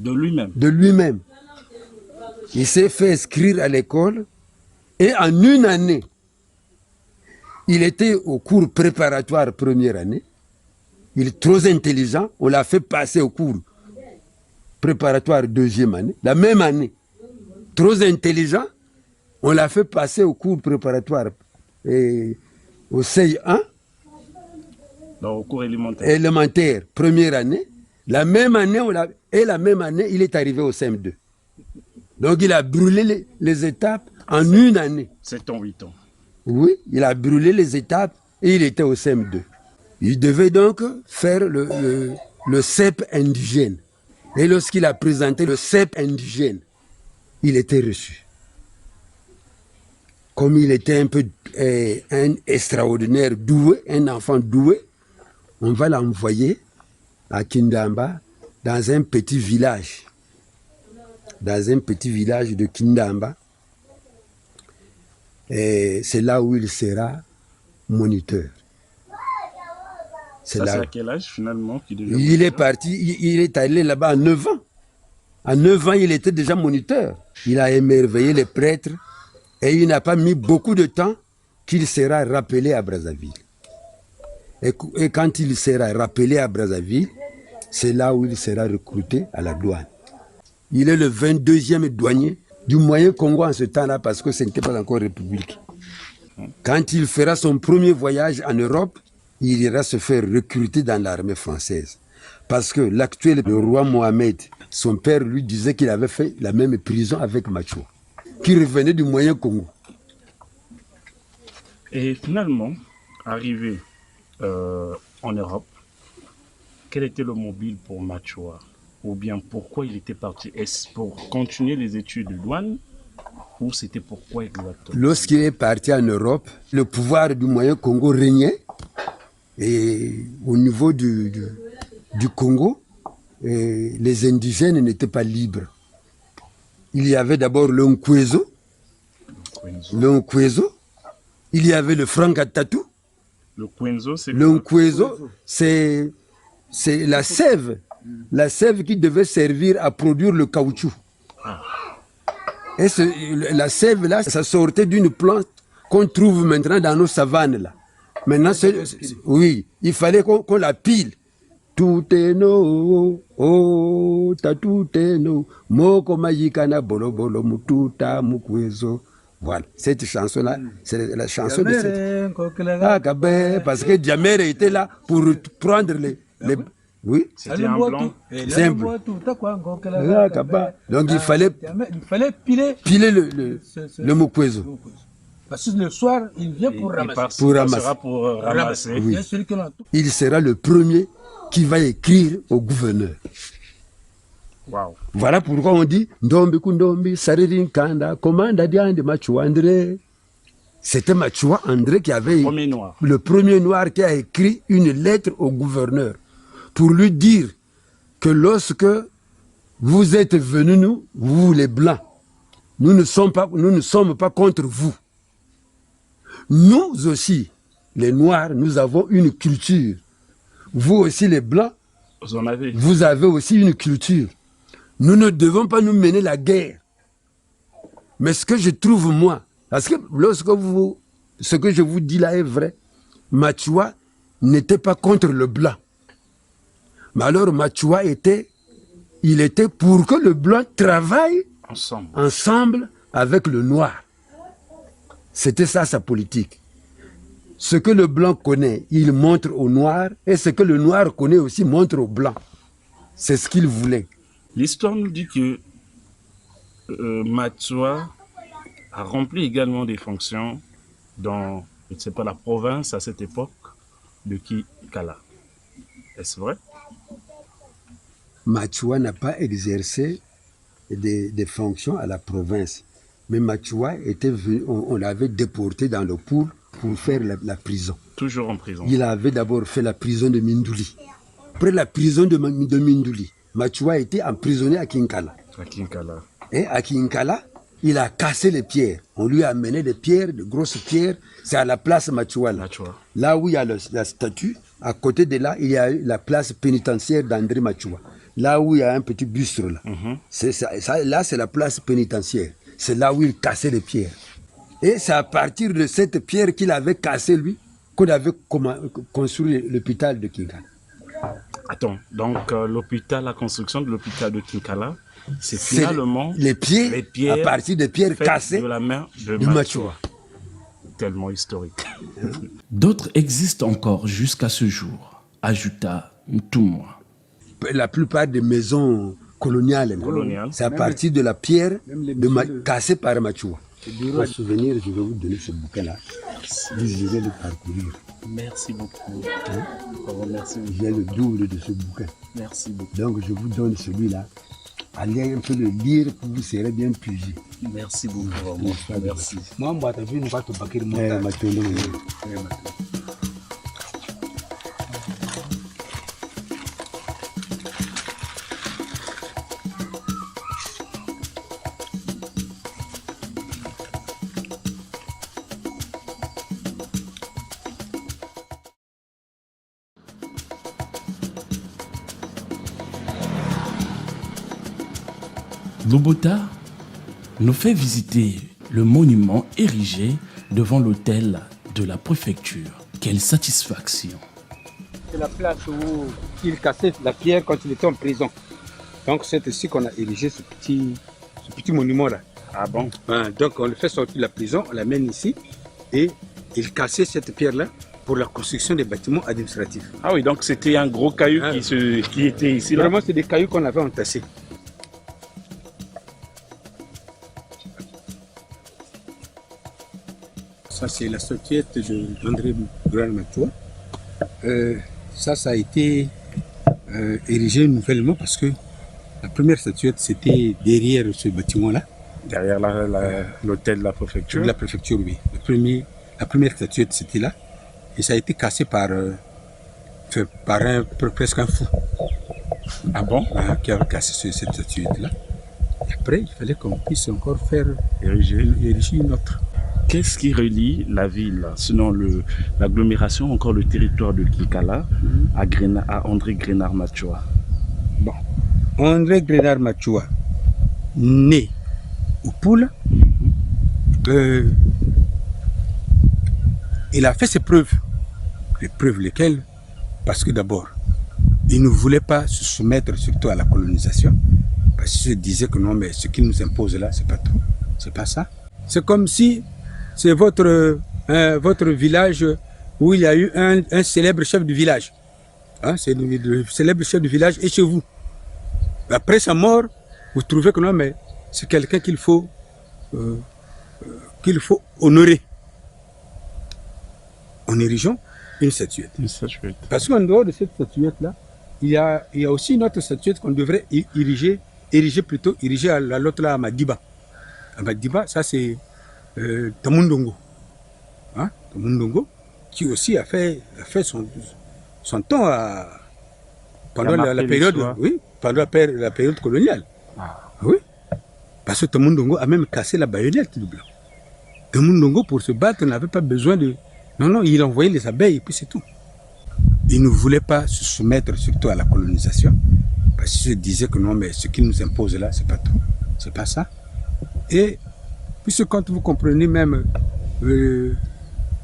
De lui-même. De lui-même. Il s'est fait inscrire à l'école et en une année, il était au cours préparatoire première année. Il est trop intelligent. On l'a fait passer au cours préparatoire deuxième année. La même année. Trop intelligent. On l'a fait passer au cours préparatoire au CI1. Donc, au cours élémentaire. Élémentaire, première année. La même année, la même année, il est arrivé au CM2. Donc, il a brûlé les étapes en une année. 7 ans, 8 ans. Oui, il a brûlé les étapes et il était au CM2. Il devait donc faire le CEP indigène. Et lorsqu'il a présenté le CEP indigène, il était reçu. Comme il était un peu un extraordinaire doué, un enfant doué, on va l'envoyer à Kindamba, dans un petit village. Dans un petit village de Kindamba. Et c'est là où il sera moniteur. C'est à quel âge finalement qu'il devient moniteur? Il est parti, il est allé là-bas à 9 ans. À 9 ans, il était déjà moniteur. Il a émerveillé les prêtres et il n'a pas mis beaucoup de temps qu'il sera rappelé à Brazzaville. Et quand il sera rappelé à Brazzaville, c'est là où il sera recruté à la douane. Il est le 22e douanier du moyen Congo en ce temps-là parce que ce n'était pas encore république. Quand il fera son premier voyage en Europe, il ira se faire recruter dans l'armée française. Parce que l'actuel roi Mohamed, son père lui disait qu'il avait fait la même prison avec Machoua, qui revenait du moyen Congo. Et finalement, arrivé en Europe, quel était le mobile pour Machoua? Ou bien pourquoi il était parti? Est-ce pour continuer les études de douane ou c'était pourquoi exactement? Lorsqu'il est parti en Europe, le pouvoir du moyen Congo régnait. Et au niveau du Congo, les indigènes n'étaient pas libres. Il y avait d'abord le Nkwezo. Le Nkwezo. Il y avait le Frankatatu. Le Nkwezo, c'est le Nkwezo, c'est la sève. La sève qui devait servir à produire le caoutchouc. Ah. Et la sève là, ça sortait d'une plante qu'on trouve maintenant dans nos savanes là. Maintenant, oui, il fallait qu'on la pile. Tout est no, oh, ta tout est no, moko majikana bolo bolo mututa mukwezo. Voilà, cette chanson-là, c'est la chanson de cette... Ah, parce que Djamere était là pour prendre les... Oui, c'était un blanc. Simple. Donc il fallait piler le mukwezo. Parce que le soir, il vient pour ramasser. Pour ramasser. Oui. Il sera le premier qui va écrire au gouverneur. Wow. Voilà pourquoi on dit Ndombi Kundombi, Saririn Kanda, commanda Diande Machoua André. C'était Machoua André qui avait le premier noir qui a écrit une lettre au gouverneur pour lui dire que lorsque vous êtes venus, nous, vous les blancs, nous ne sommes pas contre vous. Nous aussi, les Noirs, nous avons une culture. Vous aussi, les Blancs, vous avez aussi une culture. Nous ne devons pas nous mener la guerre. Mais ce que je trouve, moi, parce que ce que je vous dis là est vrai, Machoua n'était pas contre le Blanc. Mais alors Machoua il était pour que le Blanc travaille ensemble avec le Noir. C'était ça sa politique. Ce que le blanc connaît, il montre au noir, et ce que le noir connaît aussi montre au blanc. C'est ce qu'il voulait. L'histoire nous dit que Machoua a rempli également des fonctions dans, je ne sais pas, la province à cette époque de Kikala. Est-ce vrai? Machoua n'a pas exercé des fonctions à la province. Mais Machoua on l'avait déporté dans le Poul pour faire la prison. Toujours en prison. Il avait d'abord fait la prison de Mindouli. Après la prison de Mindouli, Machoua était emprisonné à Kinkala. À Kinkala. Et à Kinkala, il a cassé les pierres. On lui a amené des pierres, de grosses pierres. C'est à la place Machoua. Là où il y a la statue, à côté de là, il y a la place pénitentiaire d'André Machoua. là où il y a un petit bustre là. Là, c'est la place pénitentiaire. C'est là où il cassait les pierres. Et c'est à partir de cette pierre qu'il avait cassée, lui, qu'on avait construit l'hôpital de Kinkala. Attends, donc la construction de l'hôpital de Kinkala, c'est finalement les pierres à partir des pierres cassées de la main de Machoua. Tellement historique. D'autres existent encore jusqu'à ce jour, ajouta Ntumwa. La plupart des maisons coloniales. C'est à partir de la pierre cassée par Machoua. Pour souvenir, je vais vous donner ce bouquin-là. Vous irez le parcourir. Merci beaucoup. Merci. J'ai le double de ce bouquin. Merci beaucoup. Donc je vous donne celui-là. Allez un peu le lire, vous serez bien puisé. Merci beaucoup. Merci. Moi, je vais vous bakir Lobota nous fait visiter le monument érigé devant l'hôtel de la préfecture. Quelle satisfaction! C'est la place où il cassait la pierre quand il était en prison. Donc c'est ici qu'on a érigé ce petit monument-là. Ah bon? Donc on le fait sortir de la prison, on l'amène ici et il cassait cette pierre-là pour la construction des bâtiments administratifs. Ah oui, donc c'était un gros caillou qui était ici là? Vraiment, c'est des cailloux qu'on avait entassés. Ça, c'est la statuette d'André Machoua. Ça a été érigé nouvellement parce que la première statuette, c'était derrière ce bâtiment-là. Derrière l'hôtel de la préfecture? De la préfecture, oui. La première statuette, c'était là. Et ça a été cassé par presque un fou. Ah bon? Qui a cassé cette statuette-là. Et après, il fallait qu'on puisse encore faire ériger une autre. Qu'est-ce qui relie la ville, sinon l'agglomération, encore le territoire de Kinkala, à André Grenard Machoua? Bon, André Grenard Machoua, né au Poule, il a fait ses preuves. Les preuves lesquelles? Parce que d'abord, il ne voulait pas se soumettre surtout à la colonisation, parce qu'il se disait que non, mais ce qu'il nous impose là, c'est pas tout, c'est pas ça. C'est comme si c'est votre village où il y a eu un célèbre chef de village. C'est le célèbre chef de village est chez vous. Après sa mort, vous trouvez que non, mais c'est quelqu'un qu'il faut honorer. En érigeant une statuette. Parce qu'en dehors de cette statuette-là, il y a aussi une autre statuette qu'on devrait ériger à l'autre là, à Madiba. À Madiba, ça c'est Tamundongo. Tamundongo, qui aussi a fait son temps pendant la période, pendant la période coloniale. Oui. Parce que Tamundongo a même cassé la baïonnette du blanc. Tamundongo, pour se battre, n'avait pas besoin de... Non, il envoyait les abeilles et puis c'est tout. Il ne voulait pas se soumettre surtout à la colonisation, parce qu'il se disait que non, mais ce qu'il nous impose là, c'est pas tout, c'est pas ça. Et puisque quand vous comprenez même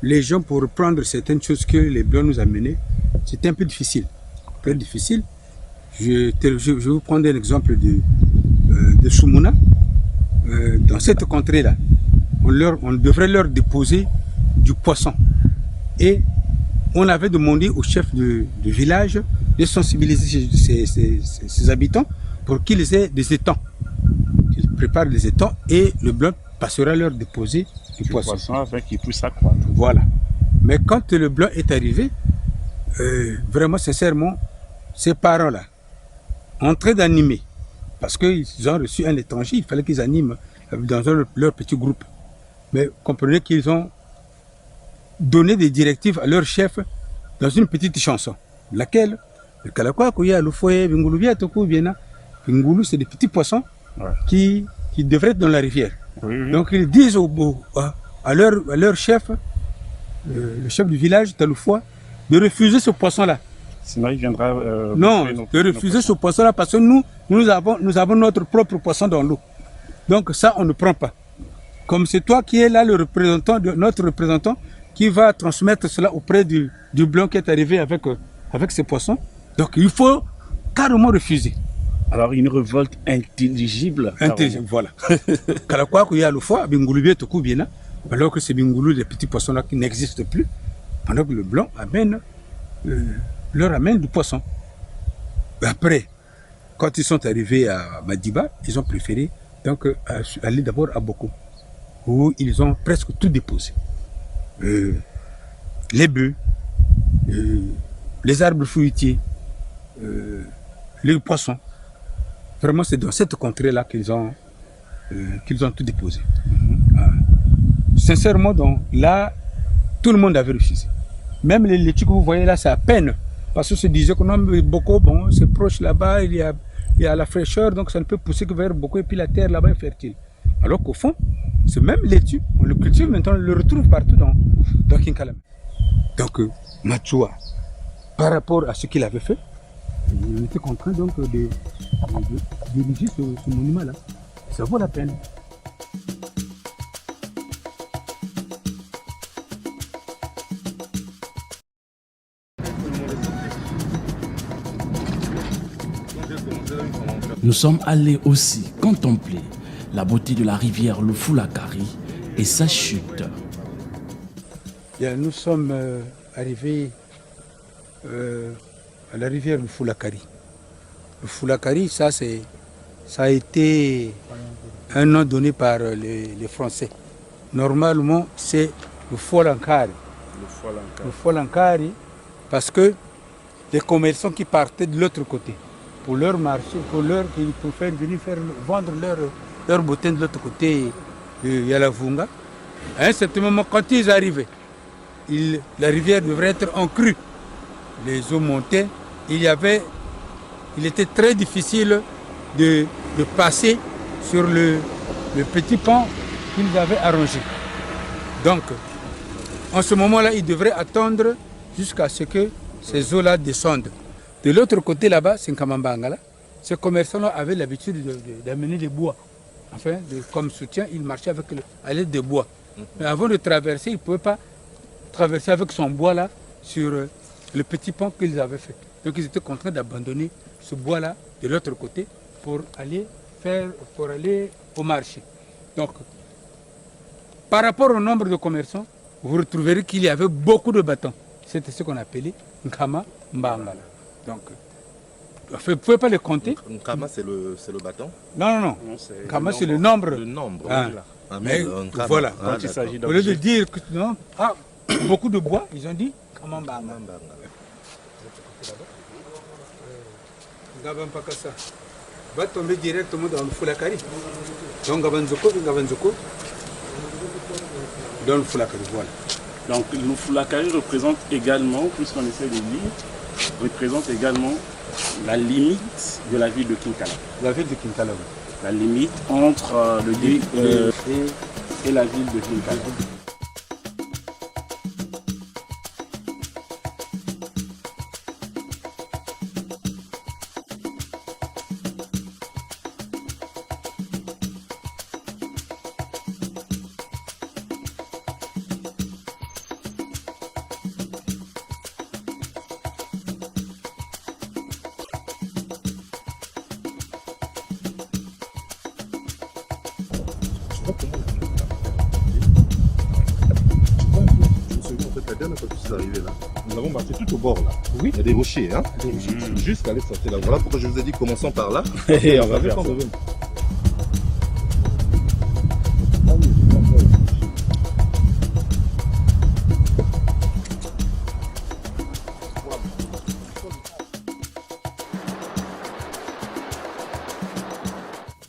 les gens pour reprendre certaines choses que les Blancs nous amenaient, c'était un peu difficile. Très difficile. Je vais vous prendre un exemple de Soumouna. Dans cette contrée-là, on devrait leur déposer du poisson. Et on avait demandé au chef du village de sensibiliser ses habitants pour qu'ils aient des étangs. Qu'ils préparent des étangs et le blanc passera leur déposer du poisson afin qu'ils puissent s'accroître. Voilà. Mais quand le blanc est arrivé, vraiment sincèrement, ces parents-là, en train d'animer, parce qu'ils ont reçu un étranger, il fallait qu'ils animent dans leur petit groupe. Mais comprenez qu'ils ont donné des directives à leur chef dans une petite chanson, laquelle le Kalakwa, le foyer, Bingulu, c'est des petits poissons qui devraient être dans la rivière. Oui. Donc ils disent à leur chef, le chef du village, Taloufouа, de refuser ce poisson-là. Sinon, il viendra... non, de refuser ce poisson-là parce que nous avons notre propre poisson dans l'eau. Donc ça, on ne prend pas. Comme c'est toi qui es là, notre représentant, qui va transmettre cela auprès du blanc qui est arrivé avec ces poissons. Donc il faut carrément refuser. Alors une révolte intelligible. Intelligible, voilà. Kalakwa il y a le foie, Bingouloubi est au bien, alors que c'est Bingoulou, les petits poissons là qui n'existent plus. Pendant que le blanc leur amène du poisson. Après, quand ils sont arrivés à Madiba, ils ont préféré donc aller d'abord à Boko, où ils ont presque tout déposé. Les bœufs, les arbres fruitiers, les poissons. Vraiment, c'est dans cette contrée-là qu'ils ont tout déposé. Sincèrement, donc, là, tout le monde avait refusé. Même les laitiers que vous voyez là, c'est à peine. Parce que se disait que non, Boko, bon, c'est proche là-bas, il y a la fraîcheur, donc ça ne peut pousser que vers Boko, et puis la terre là-bas est fertile. Alors qu'au fond, ce même laitue, on le cultive maintenant, on le retrouve partout dans Kinkalame. Donc, Machoua, par rapport à ce qu'il avait fait, il était contraint donc de diriger ce monument-là. Ça vaut la peine. Nous sommes allés aussi contempler la beauté de la rivière Lufulakari et sa chute. Nous sommes arrivés à la rivière Lufulakari. Lufulakari, ça a été un nom donné par les Français. Normalement, c'est le Folankari. Le Folankari, parce que les commerçants qui partaient de l'autre côté, pour leur marché, pour venir vendre leur bouteille de l'autre côté de Yalavunga. À un certain moment, quand ils arrivaient, la rivière devrait être en crue. Les eaux montaient. Il était très difficile de passer sur le petit pont qu'ils avaient arrangé. Donc, en ce moment-là, ils devraient attendre jusqu'à ce que ces eaux-là descendent. De l'autre côté là-bas, c'est Nkamambangala. Ces commerçants-là avaient l'habitude d'amener des bois. Enfin, comme soutien, ils marchaient à l'aide de bois. Mais avant de traverser, ils ne pouvaient pas traverser avec son bois-là sur le petit pont qu'ils avaient fait. Donc ils étaient contraints d'abandonner ce bois-là de l'autre côté pour aller au marché. Donc, par rapport au nombre de commerçants, vous retrouverez qu'il y avait beaucoup de bâtons. C'était ce qu'on appelait Nkama Mbangala. Donc, vous ne pouvez pas les compter. Nkama, c'est le bâton? Non. Nkama, c'est le nombre. Le nombre, mais voilà. Quand il s'agit au lieu de dire que non, beaucoup de bois, ils ont dit Nkama Mbangala. Gabampakasa va tomber directement dans le Fulakari. Donc Gabanzoko, dans le Fulakari, voilà. Donc le Fulakari représente également, puisqu'on essaie de lire, représente également la limite de la ville de Kinkala. La ville de Kinkala, oui. La limite entre et la ville de Kinkala. Nous avons marché tout au bord là. Oui. Il y a des rochers, hein. Juste aller sortir là. Voilà pourquoi je vous ai dit commençons par là. Et on va faire ça.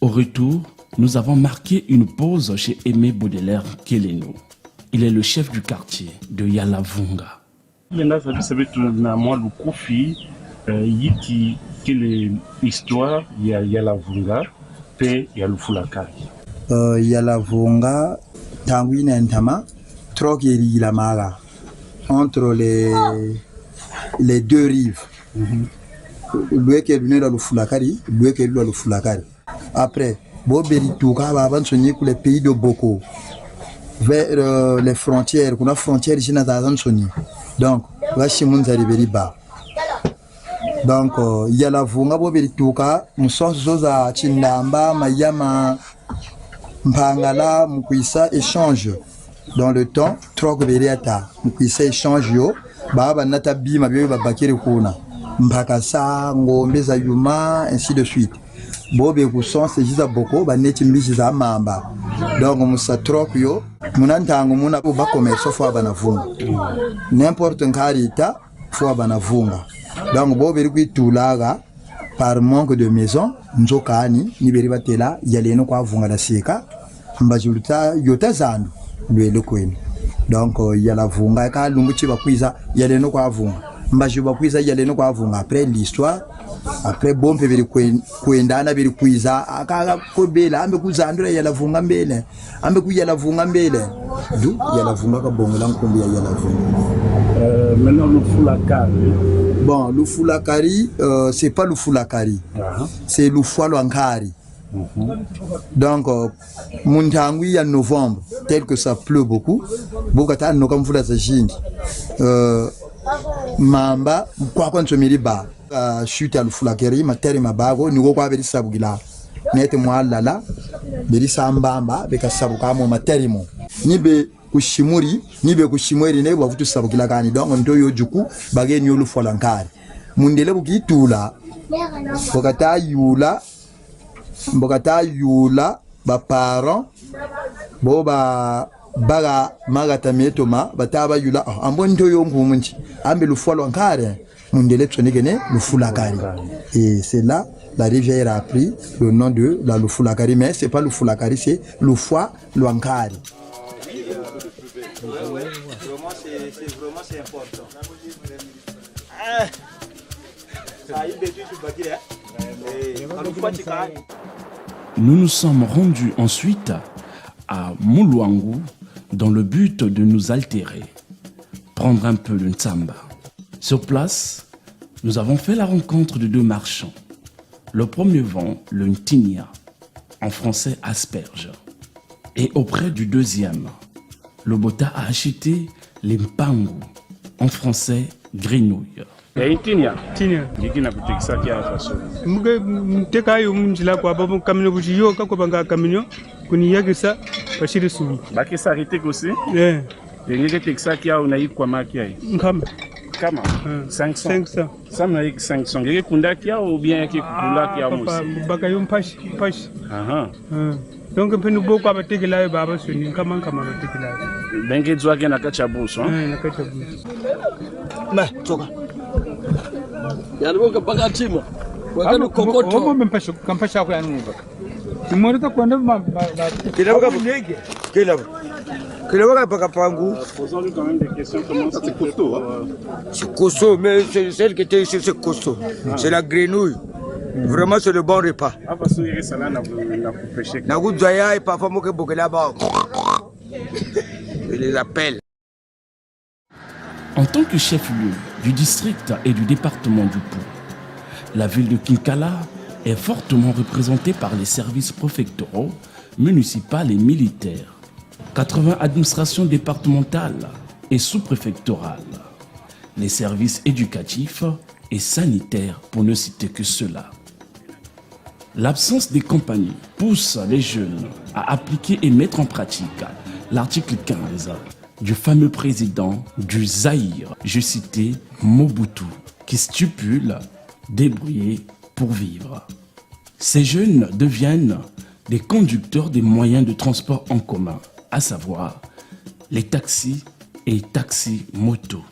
Au retour, nous avons marqué une pause chez Aimé Baudelaire Keleno. Il est le chef du quartier de Yalavunga. Maintenant, ça veut dire le Kofi, Yiti, quelle est l'histoire, il y a Yalavunga, puis il y a le Fulakari. Yalavunga, Tanguine Ntama, Trok et Ilamara, entre les deux rives, Lui qui est venu dans le Fulakari, lui qui est dans le Fulakari. Après, Boberi Touka va avancer pour les pays de Boko, vers les frontières, qu'on a frontières ici dans la zone. Donc, là, Simon Zariberi Ba. Donc, il y a la Vunga Boberi Touka, nous sommes à Chindamba, Mayama, Mpangala, Moukwissa, échange. Dans le temps, Trok Beriata, Moukwissa échange yo, Baba Natabi, Mabio Babakiri Kuna. Mbakasa, Ngombe Zayuma, ainsi de suite. Bobe Gousson, c'est juste à Boko, Baneti Mbiza Mamba. Donc, on se troque yo, Munantango Muna Boba commerce, faut Banavunga. N'importe un carita, faut Banavunga. Donc, Bobe Toulaga, par manque de maison, Nzokani, Niberibatela, Yaleno Kwa Vunga la Seka, Mbajulta, Yotazan, lui le Queen. Donc, il y a la Vunga, car l'Umuchi Bakuiza, Yaleno Kwa Vunga. Mbajubakuiza Yaleno Kwa Vunga. Après l'histoire, après bon peveri kuendana beri kuiza akaga kobela ambe kuzandura yala vunga mbele ambe kuyala vunga mbele du yala vunga ka bongo la nkombi ya yala vunga. Maintenant le Fulakari. Bon, le Fulakari c'est pas le Fulakari. C'est le Fualankari. Donc Muntangui en novembre, tel que ça pleut beaucoup, Bokata no comme fula sajindi. Mamba kwa kwa nsomiri ba chute à l'Ufulakari, ma terre ma bago, nous quoi avec sabugila. Nete moi lala, beri sambamba, beka sabuka mo materimo. Nibe kushimuri, nibe kushimuri ne wavutu sabugila kani donc on doyo juku bagé ni l'Ufulankari. Mundele buki tula, bokata yula, ba parents, boba baga magata metoma, bataba yula, ambon doyo ngumunchi, ambe l'Ufulankari. Mundele Tsonegene, le Fulakari. Et c'est là, la rivière a pris le nom de la Lufulakari, mais c'est pas le Fulakari, c'est le Foie Luankari. Nous nous sommes rendus ensuite à Muluangu dans le but de nous altérer, prendre un peu le Ntsamba. Sur place, nous avons fait la rencontre de deux marchands. Le premier vend le Ntinia, en français asperge. Et auprès du deuxième, Lobota a acheté les Mpangu, en français grenouille. Ntinia. Jikina kutekisa kia faso. Mteka yo mjila kwa babo kamino bujiyo kako banga kamino kuni yagisa bashiri subi. Baki s'arrêter aussi. Eh. Ngeke tekisa kia unayi kwa makia. Nkama. Kama 500. Ça m'a dit 500. Ngeke kunda kia ou bien yake kula kia musi. Baka yo mpashi. Aha. Donc penu boko abatekela baba suni kama batekela. Benke dzwa kia nakacha buso. Na kacha buso. Ma toka. Yaliboka baka tima. Wakati kokoto. Omo mpashi kampasha kwa yanu baka. Timorita kwenda kilaboka ndege. Kilaboka baka pangu. Posons-lui quand même des questions. Comment ça c'est costaud hein? C'est costaud, mais celle qui était ici c'est costaud. C'est la grenouille. Vraiment c'est le bon repas. Ah parce que il ça là na pêcher. Na goudaya et parfois moke bokela ba. Je les appelle. En tant que chef-lieu du district et du département du Pau, la ville de Kinkala est fortement représentée par les services préfectoraux, municipaux et militaires, 80 administrations départementales et sous-préfectorales, les services éducatifs et sanitaires pour ne citer que cela. L'absence des compagnies pousse les jeunes à appliquer et mettre en pratique l'article 15 du fameux président du Zaïre, je citais Mobutu, qui stipule « débrouiller pour vivre ». Ces jeunes deviennent des conducteurs des moyens de transport en commun, à savoir les taxis et taxis-motos.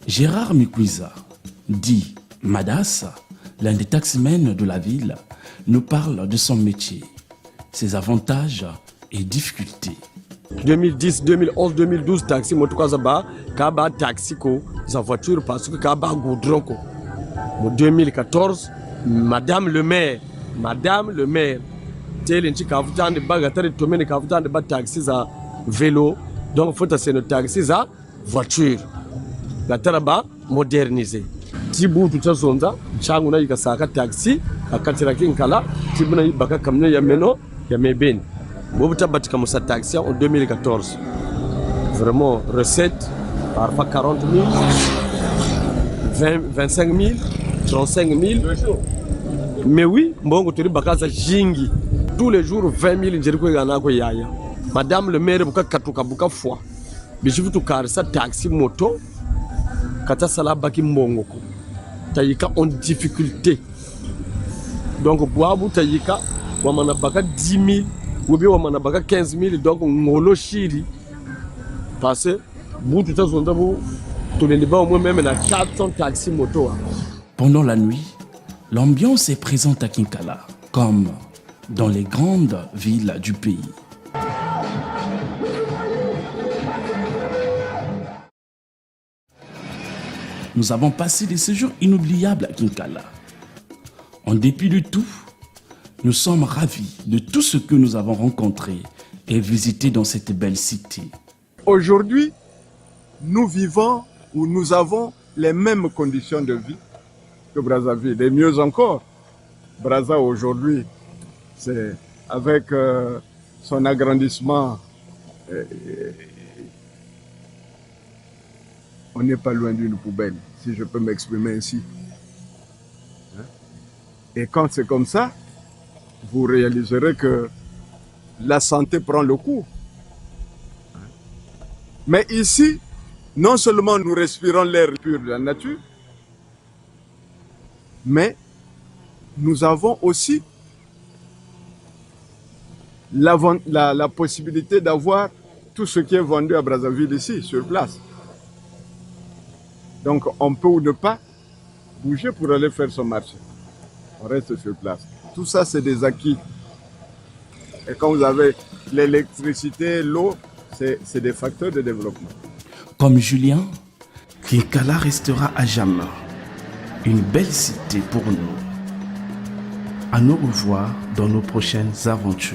Gérard Mikwiza, dit Madas, l'un des taximens de la ville, nous parle de son métier, ses avantages et difficultés. 2010, 2011, 2012 taxi motokaza ba kaba taxi ko za voiture parce que kaba goudron ko. En 2014 madame le maire telenchi kavutande bagatari tomene kavutande ba taxi za vélo donc faut c'est nos taxi za voiture la taraba modernisé tibu tutazonza changu na ikasaka taxi akatira kinkala tibu na ibaka camion ya meno ya mebeni bobuta batika musa taxi en 2014 vraiment recette parfois 40 000 20 25 000 35 000 mais oui mbongo turi bakaza jingi tous les jours 20 000 njeri ko gana ko yaya madame le maire buka katuka buka fois bishifu tukarisa taxi moto kata sala baki mbongo ko tayika en difficulté donc boabu tayika wamana baka 10 000 ou bien wamana baka 15 000 donc ngolo shiri parce que boutu tazonda bu toleliba au moins même na 400 taxi moto. Pendant la nuit, l'ambiance est présente à Kinkala, comme dans les grandes villes du pays. Nous avons passé des séjours inoubliables à Kinkala. En dépit de tout, nous sommes ravis de tout ce que nous avons rencontré et visité dans cette belle cité. Aujourd'hui, nous vivons ou nous avons les mêmes conditions de vie que Brazzaville. Et mieux encore, Brazza aujourd'hui, c'est avec son agrandissement, on n'est pas loin d'une poubelle, si je peux m'exprimer ainsi. Et quand c'est comme ça, vous réaliserez que la santé prend le coup. Mais ici, non seulement nous respirons l'air pur de la nature, mais nous avons aussi la possibilité d'avoir tout ce qui est vendu à Brazzaville ici, sur place. Donc on peut ou ne pas bouger pour aller faire son marché. On reste sur place. Tout ça, c'est des acquis. Et quand vous avez l'électricité, l'eau, c'est des facteurs de développement. Comme Julien, Kinkala restera à jamais une belle cité pour nous. À nous revoir dans nos prochaines aventures.